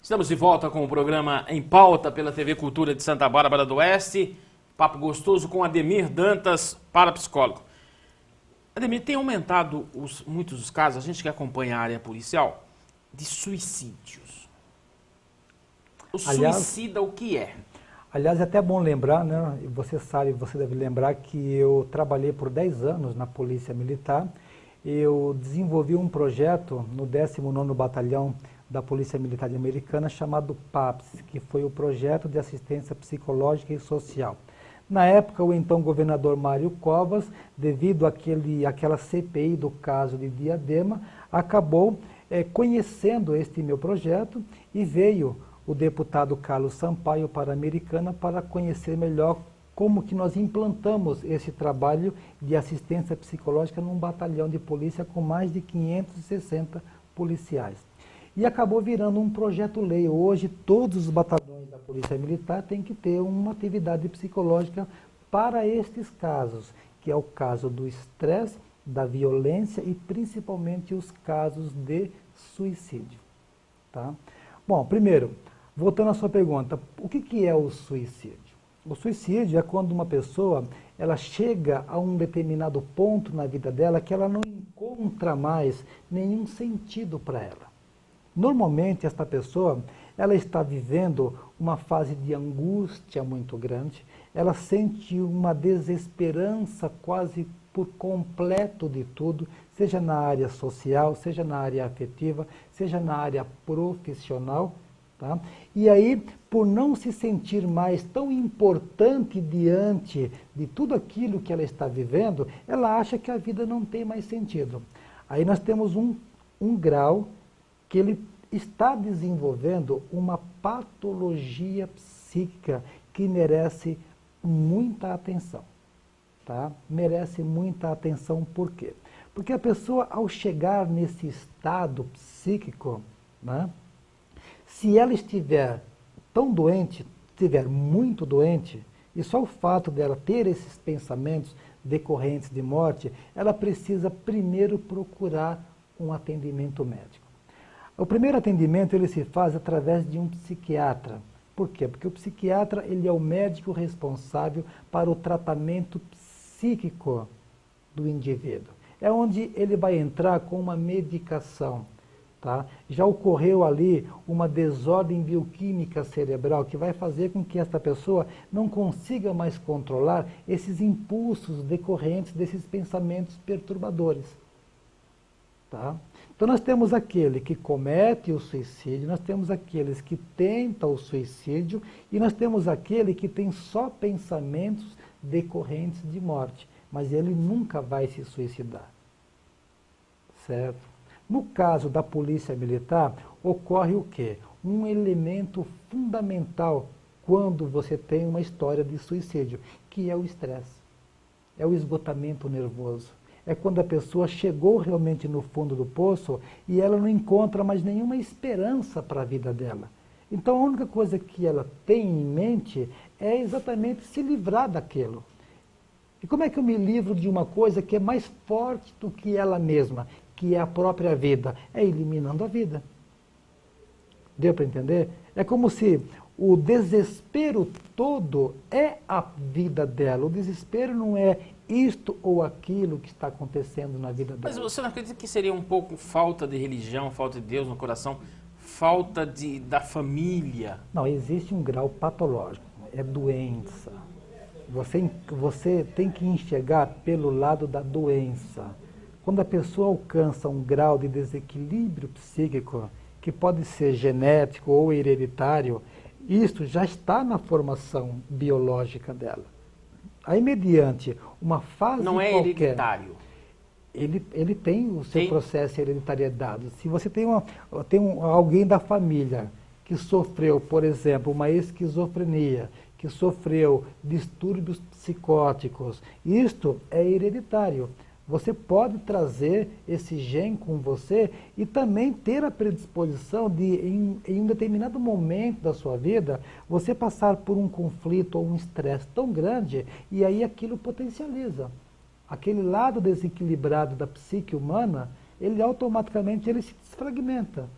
Estamos de volta com o programa Em Pauta pela TV Cultura de Santa Bárbara do Oeste. Papo gostoso com Ademir Dantas, parapsicólogo. Ademir, tem aumentado muitos os casos, a gente que acompanha a área policial, de suicídios. O suicida, o que é? Aliás, é até bom lembrar, né? Você sabe, você deve lembrar que eu trabalhei por 10 anos na Polícia Militar. Eu desenvolvi um projeto no 19º Batalhão da Polícia Militar Americana chamado PAPS, que foi o Projeto de Assistência Psicológica e Social. Na época, o então governador Mário Covas, devido àquela CPI do caso de Diadema, acabou conhecendo este meu projeto e veio o deputado Carlos Sampaio para a Americana para conhecer melhor como que nós implantamos esse trabalho de assistência psicológica num batalhão de polícia com mais de 560 policiais. E acabou virando um projeto-lei. Hoje, todos os batalhões da Polícia Militar têm que ter uma atividade psicológica para estes casos, que é o caso do estresse, da violência e principalmente os casos de suicídio. Tá? Bom, primeiro, voltando à sua pergunta, o que é o suicídio? O suicídio é quando uma pessoa ela chega a um determinado ponto na vida dela que ela não encontra mais nenhum sentido para ela. Normalmente, esta pessoa ela está vivendo uma fase de angústia muito grande, ela sente uma desesperança quase por completo de tudo, seja na área social, seja na área afetiva, seja na área profissional. Tá? E aí, por não se sentir mais tão importante diante de tudo aquilo que ela está vivendo, ela acha que a vida não tem mais sentido. Aí nós temos um grau que ele está desenvolvendo uma patologia psíquica que merece muita atenção. Tá? Merece muita atenção, por quê? Porque a pessoa, ao chegar nesse estado psíquico, né, se ela estiver tão doente, estiver muito doente, e só o fato dela ter esses pensamentos decorrentes de morte, ela precisa primeiro procurar um atendimento médico. O primeiro atendimento ele se faz através de um psiquiatra. Por quê? Porque o psiquiatra ele é o médico responsável para o tratamento psíquico do indivíduo. É onde ele vai entrar com uma medicação. Tá? Já ocorreu ali uma desordem bioquímica cerebral que vai fazer com que esta pessoa não consiga mais controlar esses impulsos decorrentes desses pensamentos perturbadores. Tá? Então nós temos aquele que comete o suicídio, nós temos aqueles que tentam o suicídio e nós temos aquele que tem só pensamentos decorrentes de morte, mas ele nunca vai se suicidar. Certo? No caso da Polícia Militar, ocorre o quê? Um elemento fundamental quando você tem uma história de suicídio, que é o estresse, é o esgotamento nervoso. É quando a pessoa chegou realmente no fundo do poço e ela não encontra mais nenhuma esperança para a vida dela. Então a única coisa que ela tem em mente é exatamente se livrar daquilo. E como é que eu me livro de uma coisa que é mais forte do que ela mesma, que é a própria vida? É eliminando a vida. Deu para entender? É como se o desespero todo é a vida dela. O desespero não é isto ou aquilo que está acontecendo na vida dela. Mas você não acredita que seria um pouco falta de religião, falta de Deus no coração, falta da família? Não, existe um grau patológico, é doença. Você tem que enxergar pelo lado da doença. Quando a pessoa alcança um grau de desequilíbrio psíquico, que pode ser genético ou hereditário, isto já está na formação biológica dela. Aí, mediante uma fase não é qualquer, hereditário. Ele tem o seu processo de hereditariedade. Se você tem alguém da família que sofreu, por exemplo, uma esquizofrenia, que sofreu distúrbios psicóticos, isto é hereditário. Você pode trazer esse gene com você e também ter a predisposição de, em um determinado momento da sua vida, você passar por um conflito ou um estresse tão grande e aí aquilo potencializa. Aquele lado desequilibrado da psique humana, ele automaticamente se desfragmenta,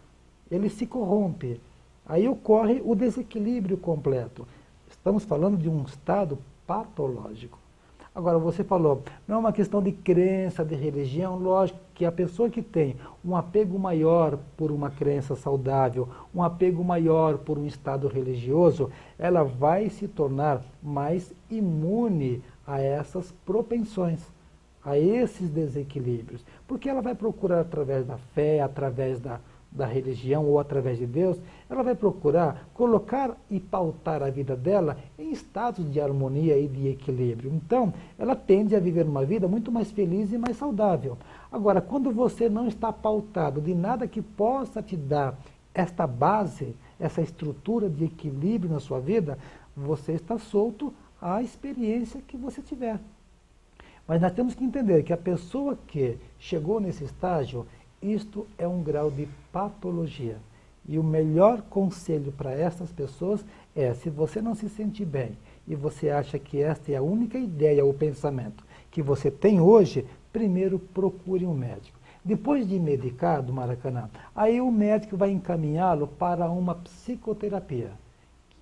ele se corrompe. Aí ocorre o desequilíbrio completo. Estamos falando de um estado patológico. Agora, você falou, não é uma questão de crença, de religião, lógico que a pessoa que tem um apego maior por uma crença saudável, um apego maior por um estado religioso, ela vai se tornar mais imune a essas propensões, a esses desequilíbrios. Porque ela vai procurar através da fé, através da religião ou através de Deus, ela vai procurar colocar e pautar a vida dela em estados de harmonia e de equilíbrio. Então, ela tende a viver uma vida muito mais feliz e mais saudável. Agora, quando você não está pautado de nada que possa te dar esta base, essa estrutura de equilíbrio na sua vida, você está solto à experiência que você tiver. Mas nós temos que entender que a pessoa que chegou nesse estágio, isto é um grau de patologia. E o melhor conselho para essas pessoas é, se você não se sente bem e você acha que esta é a única ideia ou pensamento que você tem hoje, primeiro procure um médico. Depois de medicado, Maracanã, aí o médico vai encaminhá-lo para uma psicoterapia.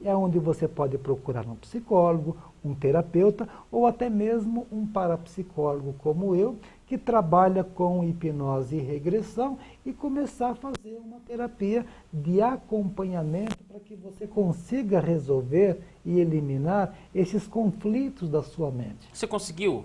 É onde você pode procurar um psicólogo, um terapeuta ou até mesmo um parapsicólogo como eu, que trabalha com hipnose e regressão e começar a fazer uma terapia de acompanhamento para que você consiga resolver e eliminar esses conflitos da sua mente. Você conseguiu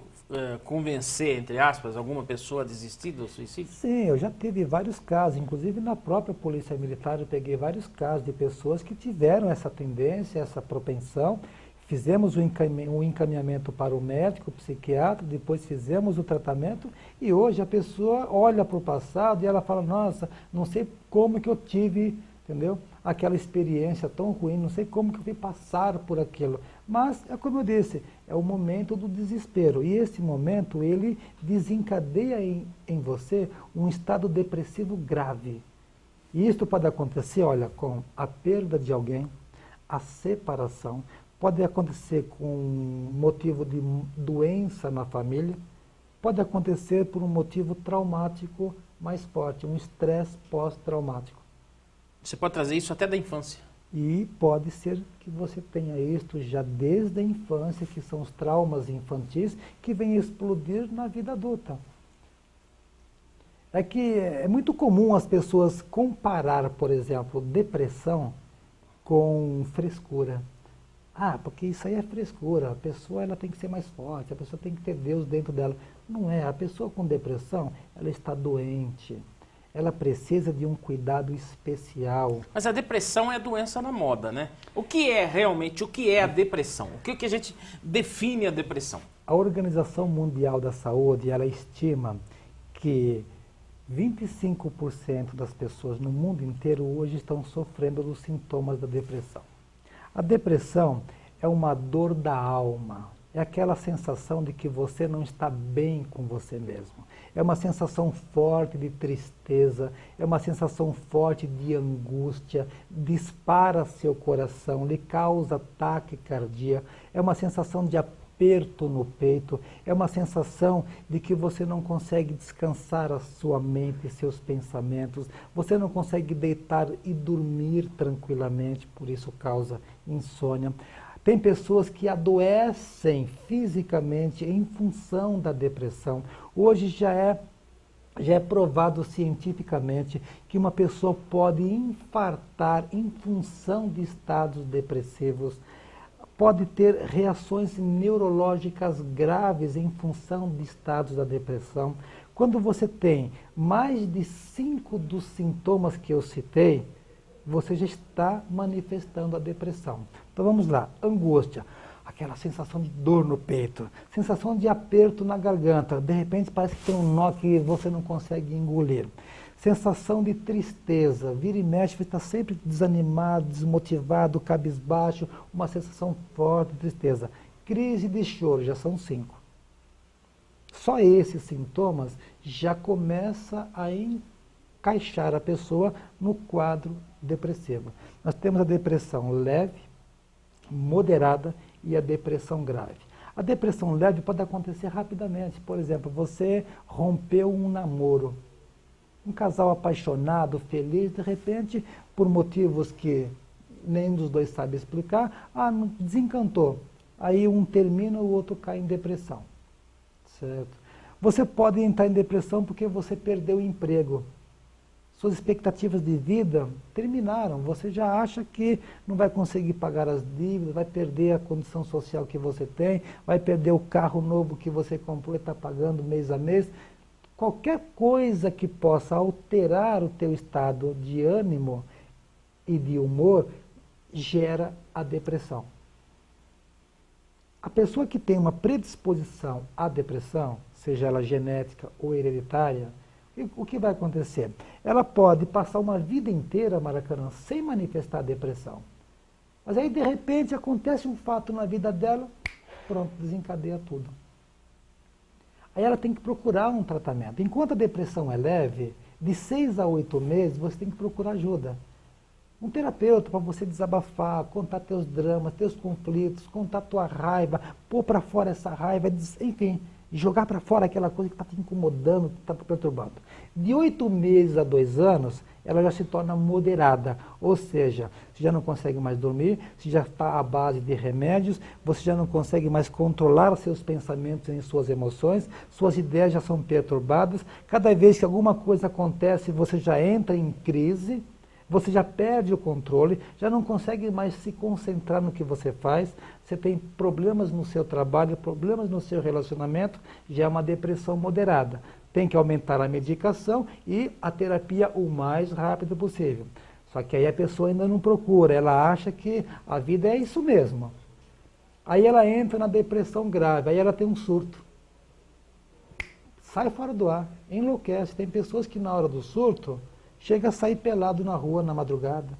convencer, entre aspas, alguma pessoa a desistir do suicídio? Sim, eu já tive vários casos, inclusive na própria Polícia Militar eu peguei vários casos de pessoas que tiveram essa tendência, essa propensão. Fizemos o encaminhamento para o médico, o psiquiatra, depois fizemos o tratamento e hoje a pessoa olha para o passado e ela fala, nossa, não sei como que eu tive, entendeu? Aquela experiência tão ruim, não sei como que eu fui passar por aquilo. Mas, é como eu disse, é o momento do desespero. E esse momento, ele desencadeia em você um estado depressivo grave. E isso pode acontecer, olha, com a perda de alguém, a separação, pode acontecer com motivo de doença na família, pode acontecer por um motivo traumático mais forte, um estresse pós-traumático. Você pode trazer isso até da infância. E pode ser que você tenha isto já desde a infância, que são os traumas infantis, que vêm explodir na vida adulta. É que é muito comum as pessoas comparar, por exemplo, depressão com frescura. Ah, porque isso aí é frescura, a pessoa ela tem que ser mais forte, a pessoa tem que ter Deus dentro dela. Não é, a pessoa com depressão, ela está doente, ela precisa de um cuidado especial. Mas a depressão é doença na moda, né? O que é realmente, o que é a depressão? O que a gente define a depressão? A Organização Mundial da Saúde, ela estima que 25% das pessoas no mundo inteiro hoje estão sofrendo dos sintomas da depressão. A depressão é uma dor da alma, é aquela sensação de que você não está bem com você mesmo. É uma sensação forte de tristeza, é uma sensação forte de angústia, dispara seu coração, lhe causa taquicardia, é uma sensação de aperto no peito, é uma sensação de que você não consegue descansar a sua mente e seus pensamentos, você não consegue deitar e dormir tranquilamente, por isso causa insônia. Tem pessoas que adoecem fisicamente em função da depressão. Hoje já é provado cientificamente que uma pessoa pode infartar em função de estados depressivos, pode ter reações neurológicas graves em função de estados da depressão. Quando você tem mais de 5 dos sintomas que eu citei, você já está manifestando a depressão. Então vamos lá, angústia, aquela sensação de dor no peito, sensação de aperto na garganta, de repente parece que tem um nó que você não consegue engolir. Sensação de tristeza, vira e mexe, você está sempre desanimado, desmotivado, cabisbaixo, uma sensação forte de tristeza. Crise de choro, já são 5. Só esses sintomas já começa a encaixar a pessoa no quadro depressivo. Nós temos a depressão leve, moderada e a depressão grave. A depressão leve pode acontecer rapidamente. Por exemplo, você rompeu um namoro. Um casal apaixonado, feliz, de repente, por motivos que nenhum dos dois sabe explicar, desencantou. Aí um termina, o outro cai em depressão, certo? Você pode entrar em depressão porque você perdeu o emprego. Suas expectativas de vida terminaram. Você já acha que não vai conseguir pagar as dívidas, vai perder a condição social que você tem, vai perder o carro novo que você comprou e está pagando mês a mês. Qualquer coisa que possa alterar o teu estado de ânimo e de humor gera a depressão. A pessoa que tem uma predisposição à depressão, seja ela genética ou hereditária, o que vai acontecer? Ela pode passar uma vida inteira, Maracanã, sem manifestar depressão. Mas aí, de repente, acontece um fato na vida dela, pronto, desencadeia tudo. Aí ela tem que procurar um tratamento. Enquanto a depressão é leve, de 6 a 8 meses, você tem que procurar ajuda. Um terapeuta para você desabafar, contar teus dramas, teus conflitos, contar tua raiva, pôr para fora essa raiva, enfim, jogar para fora aquela coisa que está te incomodando, que está te perturbando. De 8 meses a 2 anos, ela já se torna moderada, ou seja, você já não consegue mais dormir, você já está à base de remédios, você já não consegue mais controlar seus pensamentos e suas emoções, suas ideias já são perturbadas, cada vez que alguma coisa acontece, você já entra em crise, você já perde o controle, já não consegue mais se concentrar no que você faz, você tem problemas no seu trabalho, problemas no seu relacionamento, já é uma depressão moderada. Tem que aumentar a medicação e a terapia o mais rápido possível. Só que aí a pessoa ainda não procura, ela acha que a vida é isso mesmo. Aí ela entra na depressão grave, aí ela tem um surto. Sai fora do ar, enlouquece. Tem pessoas que na hora do surto chega a sair pelado na rua na madrugada.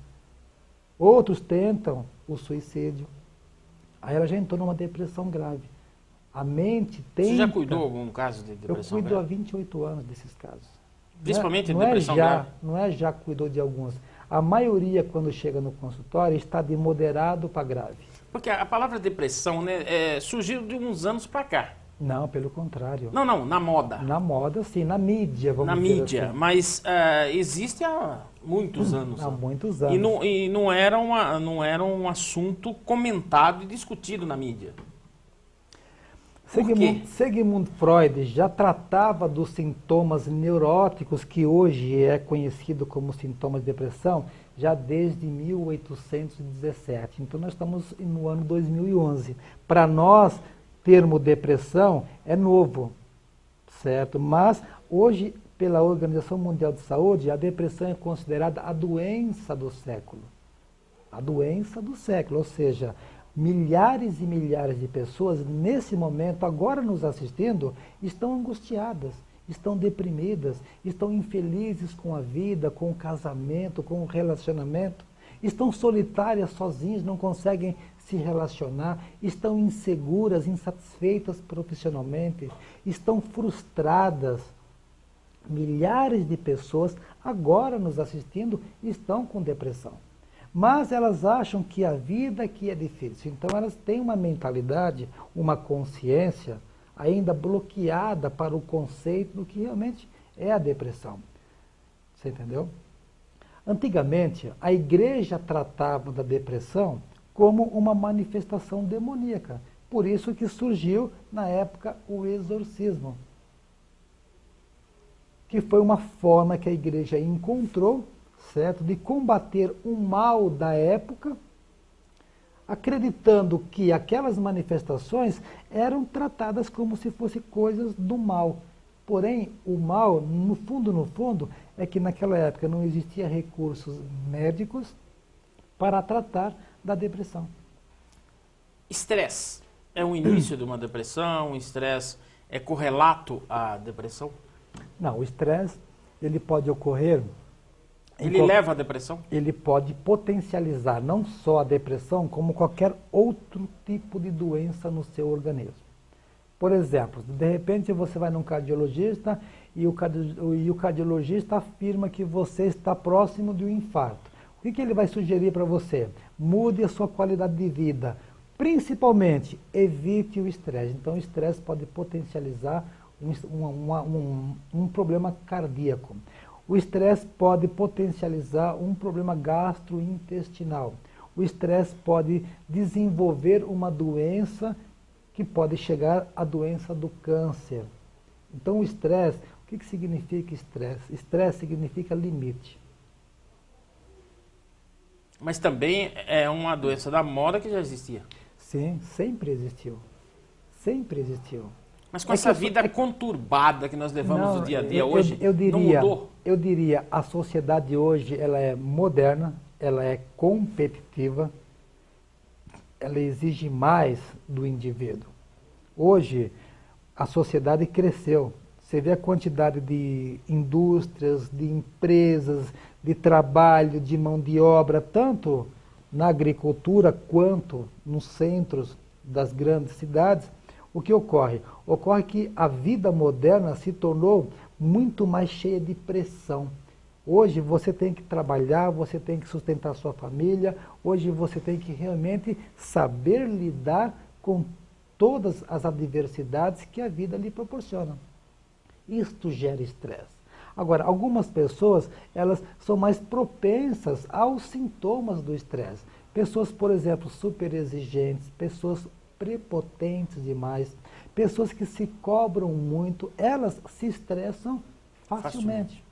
Outros tentam o suicídio. Aí ela já entrou numa depressão grave. A mente tenta... Você já cuidou de algum caso de depressão? Eu cuido há 28 anos desses casos. Principalmente depressão grave? Não é já cuidou de alguns. A maioria, quando chega no consultório, está de moderado para grave. Porque a palavra depressão, né, surgiu de uns anos para cá. Não, pelo contrário. Não, na moda. Na moda, sim, na mídia, vamos dizer assim. Na mídia, assim. Mas existe há muitos anos. Há muitos anos. E não era um assunto comentado e discutido na mídia. Sigmund Freud já tratava dos sintomas neuróticos, que hoje é conhecido como sintomas de depressão, já desde 1817. Então nós estamos no ano 2011. Para nós, termo depressão é novo, certo? Mas hoje, pela Organização Mundial de Saúde, a depressão é considerada a doença do século. A doença do século, ou seja, milhares e milhares de pessoas, nesse momento, agora nos assistindo, estão angustiadas, estão deprimidas, estão infelizes com a vida, com o casamento, com o relacionamento, estão solitárias, sozinhas, não conseguem se relacionar, estão inseguras, insatisfeitas profissionalmente, estão frustradas. Milhares de pessoas, agora nos assistindo, estão com depressão. Mas elas acham que a vida aqui é difícil. Então elas têm uma mentalidade, uma consciência ainda bloqueada para o conceito do que realmente é a depressão. Você entendeu? Antigamente, a igreja tratava da depressão como uma manifestação demoníaca. Por isso que surgiu, na época, o exorcismo, que foi uma forma que a igreja encontrou, certo, de combater o mal da época, acreditando que aquelas manifestações eram tratadas como se fossem coisas do mal. Porém, o mal, no fundo, é que naquela época não existia recursos médicos para tratar da depressão. Estresse é o início de uma depressão? O estresse é correlato à depressão? Não, o estresse, ele pode ocorrer... Ele leva à depressão? Ele pode potencializar não só a depressão, como qualquer outro tipo de doença no seu organismo. Por exemplo, de repente você vai num cardiologista e o cardiologista afirma que você está próximo de um infarto. O que ele vai sugerir para você? Mude a sua qualidade de vida. Principalmente, evite o estresse. Então, o estresse pode potencializar um problema cardíaco. O estresse pode potencializar um problema gastrointestinal. o estresse pode desenvolver uma doença que pode chegar à doença do câncer. Então o estresse, o que significa estresse? Estresse significa limite. Mas também é uma doença da moda que já existia. Sim, sempre existiu. Sempre existiu. Mas com essa vida conturbada que nós levamos no dia a dia hoje, não mudou? Eu diria, a sociedade hoje ela é moderna, ela é competitiva, ela exige mais do indivíduo. Hoje, a sociedade cresceu. Você vê a quantidade de indústrias, de empresas, de trabalho, de mão de obra, tanto na agricultura quanto nos centros das grandes cidades. O que ocorre? Ocorre que a vida moderna se tornou muito mais cheia de pressão. Hoje você tem que trabalhar, você tem que sustentar sua família, hoje você tem que realmente saber lidar com todas as adversidades que a vida lhe proporciona. Isto gera estresse. Agora, algumas pessoas, elas são mais propensas aos sintomas do estresse. Pessoas, por exemplo, super exigentes, pessoas prepotentes demais, pessoas que se cobram muito, elas se estressam facilmente.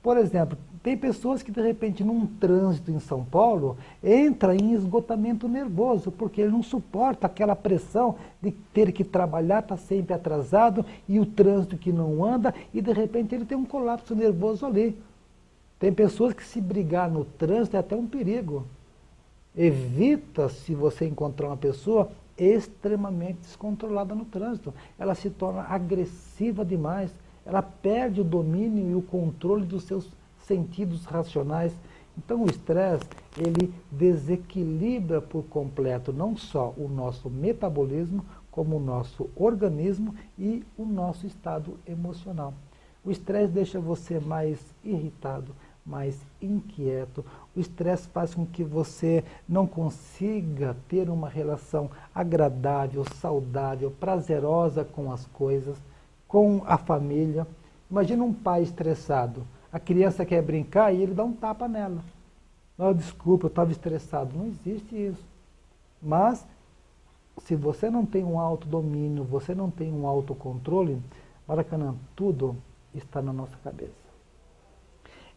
Por exemplo, tem pessoas que de repente num trânsito em São Paulo entra em esgotamento nervoso, porque ele não suporta aquela pressão de ter que trabalhar, está sempre atrasado, e o trânsito que não anda, e de repente ele tem um colapso nervoso ali. Tem pessoas que se brigar no trânsito é até um perigo. Evita, se você encontrar uma pessoa extremamente descontrolada no trânsito. Ela se torna agressiva demais, ela perde o domínio e o controle dos seus sentidos racionais. Então o estresse, ele desequilibra por completo não só o nosso metabolismo, como o nosso organismo e o nosso estado emocional. O estresse deixa você mais irritado, mais inquieto. O estresse faz com que você não consiga ter uma relação agradável, saudável, prazerosa com as coisas, com a família. Imagina um pai estressado. A criança quer brincar e ele dá um tapa nela. Oh, desculpa, eu estava estressado. Não existe isso. Mas, se você não tem um autodomínio, você não tem um autocontrole, Maracanã, tudo está na nossa cabeça.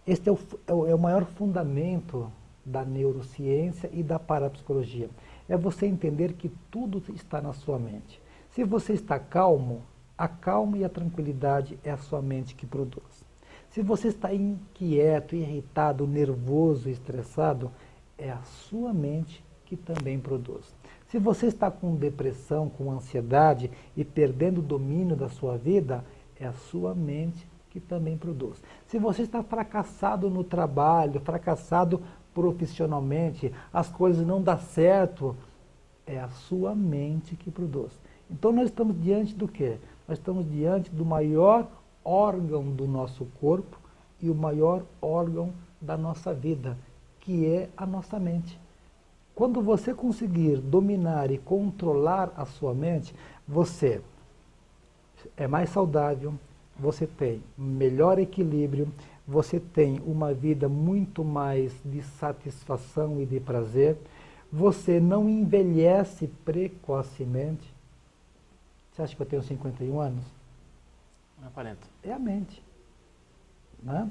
Este é o maior fundamento da neurociência e da parapsicologia. É você entender que tudo está na sua mente. Se você está calmo, a calma e a tranquilidade é a sua mente que produz. Se você está inquieto, irritado, nervoso, estressado, é a sua mente que também produz. Se você está com depressão, com ansiedade e perdendo o domínio da sua vida, é a sua mente que também produz. Se você está fracassado no trabalho, fracassado profissionalmente, as coisas não dão certo, é a sua mente que produz. Então nós estamos diante do quê? Nós estamos diante do maior órgão do nosso corpo e o maior órgão da nossa vida, que é a nossa mente. Quando você conseguir dominar e controlar a sua mente, você é mais saudável, você tem melhor equilíbrio, você tem uma vida muito mais de satisfação e de prazer, você não envelhece precocemente. Você acha que eu tenho 51 anos? Não aparenta. É a mente. Né?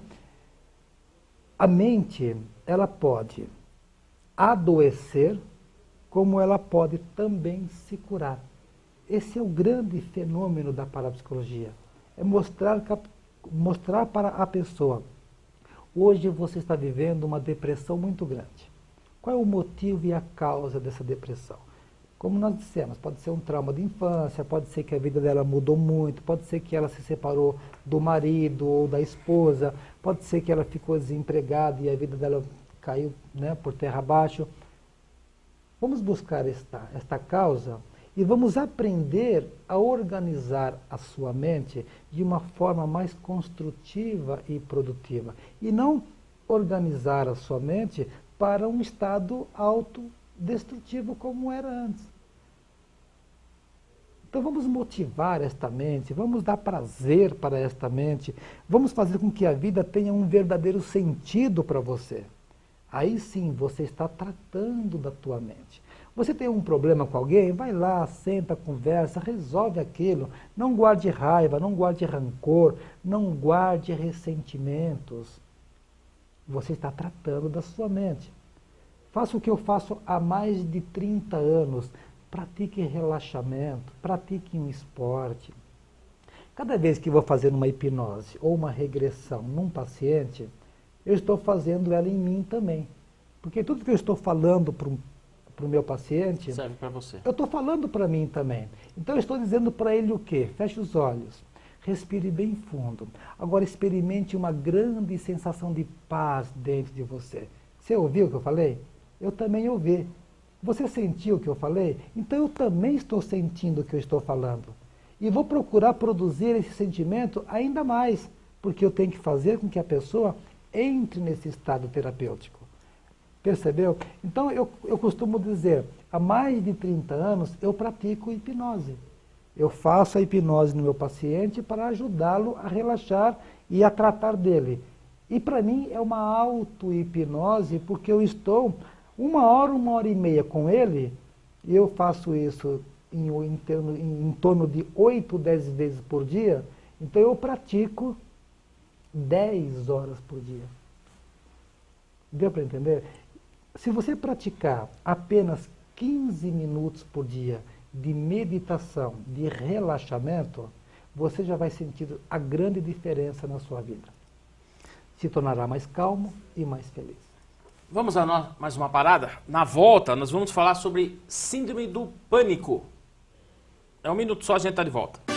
A mente, ela pode adoecer, como ela pode também se curar. Esse é o grande fenômeno da parapsicologia. É mostrar para a pessoa, hoje você está vivendo uma depressão muito grande. Qual é o motivo e a causa dessa depressão? Como nós dissemos, pode ser um trauma de infância, pode ser que a vida dela mudou muito, pode ser que ela se separou do marido ou da esposa, pode ser que ela ficou desempregada e a vida dela caiu, né, por terra abaixo. Vamos buscar esta causa e vamos aprender a organizar a sua mente de uma forma mais construtiva e produtiva. E não organizar a sua mente para um estado autodestrutivo como era antes. Então vamos motivar esta mente, vamos dar prazer para esta mente, vamos fazer com que a vida tenha um verdadeiro sentido para você. Aí sim você está tratando da tua mente. Você tem um problema com alguém? Vai lá, senta, conversa, resolve aquilo. Não guarde raiva, não guarde rancor, não guarde ressentimentos. Você está tratando da sua mente. Faça o que eu faço há mais de 30 anos. Pratique relaxamento, pratique um esporte. Cada vez que vou fazer uma hipnose ou uma regressão num paciente, eu estou fazendo ela em mim também. Porque tudo que eu estou falando para o meu paciente, serve para você. Eu estou falando para mim também. Então eu estou dizendo para ele o quê? Feche os olhos, respire bem fundo. Agora experimente uma grande sensação de paz dentro de você. Você ouviu o que eu falei? Eu também ouvi. Você sentiu o que eu falei? Então eu também estou sentindo o que eu estou falando. E vou procurar produzir esse sentimento ainda mais, porque eu tenho que fazer com que a pessoa entre nesse estado terapêutico. Percebeu? Então eu costumo dizer, há mais de 30 anos eu pratico hipnose. Eu faço a hipnose no meu paciente para ajudá-lo a relaxar e a tratar dele. E para mim é uma auto-hipnose, porque eu estou 1 hora e meia com ele, e eu faço isso em torno de 8, 10 vezes por dia, então eu pratico 10 horas por dia. Deu para entender? Se você praticar apenas 15 minutos por dia de meditação, de relaxamento, você já vai sentir a grande diferença na sua vida. Se tornará mais calmo e mais feliz. Vamos a mais uma parada? Na volta, nós vamos falar sobre síndrome do pânico. É 1 minuto só, a gente está de volta.